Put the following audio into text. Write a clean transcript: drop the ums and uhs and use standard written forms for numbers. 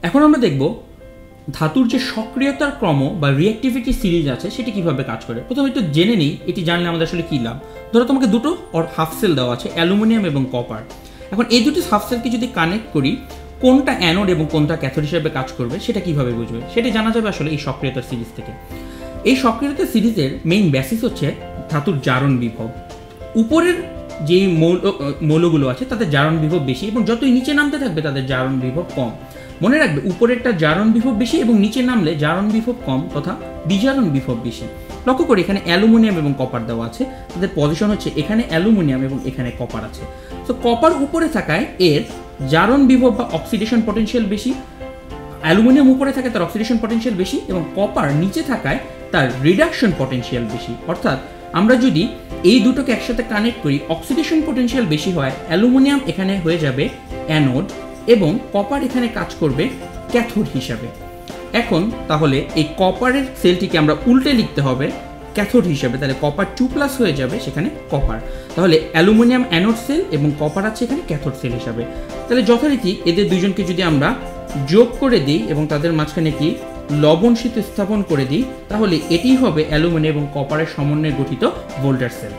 এখন আমরা দেখব ধাতুর যে সক্রিয়তার ক্রম বা রিঅ্যাক্টিভিটি সিরিজ আছে সেটি কিভাবে কাজ করে। প্রথমে একটু জেনে নিই এটি জানলে আমাদের আসলে কী লাভ। ধরো তোমাকে দুটো হাফ সেল দেওয়া আছে, অ্যালুমিনিয়াম এবং কপার। এখন এই দুটি হাফ সেলকে যদি কানেক্ট করি, কোনটা অ্যানোড এবং কোনটা ক্যাথোড হিসেবে কাজ করবে সেটা কিভাবে বুঝবে, সেটা জানা যাবে আসলে এই সক্রিয়তার সিরিজ থেকে। এই সক্রিয়তার সিরিজের মেইন বেসিস হচ্ছে ধাতুর জারণ বিভব। উপরের যেই মৌলগুলো আছে তাদের জারণ বিভব বেশি এবং যতই নিচে নামতে থাকবে তাদের জারণ বিভব কম। মনে রাখবে উপরেরটা জারণ বিভব বেশি এবং নিচে নামলে জারণ বিভব কম তথা বিজারণ বিভব বেশি। লক্ষ্য করে এখানে অ্যালুমিনিয়াম এবং কপার দেওয়া আছে, তাদের পজিশন হচ্ছে এখানে অ্যালুমিনিয়াম এবং এখানে কপার আছে। তো কপার উপরে থাকায় এর জারণ বিভব বা অক্সিডেশন পটেনশিয়াল বেশি, অ্যালুমিনিয়াম উপরে থাকে তার অক্সিডেশন পটেনশিয়াল বেশি এবং কপার নিচে থাকায় তার রিডাকশন পটেনশিয়াল বেশি। অর্থাৎ আমরা যদি এই দুটোকে একসাথে কানেক্ট করি, অক্সিডেশন পটেনশিয়াল বেশি হয়, অ্যালুমিনিয়াম এখানে হয়ে যাবে অ্যানোড এবং কপার এখানে কাজ করবে ক্যাথোড হিসাবে। এখন তাহলে এই কপারের সেলটিকে আমরা উল্টে লিখতে হবে ক্যাথোড হিসাবে, তাহলে কপার 2+ হয়ে যাবে সেখানে কপার। তাহলে অ্যালুমিনিয়াম অ্যানোড সেল এবং কপার আছে এখানে ক্যাথোড সেল হিসাবে। তাহলে যথারীতি এদের দুজনকে যদি আমরা যোগ করে দিই এবং তাদের মাঝখানে কি লবণ শীত স্থাপন করে দিই, তাহলে এটি হবে অ্যালুমিনিয়াম এবং কপারের সমন্বয়ে গঠিত ভোল্টার সেল।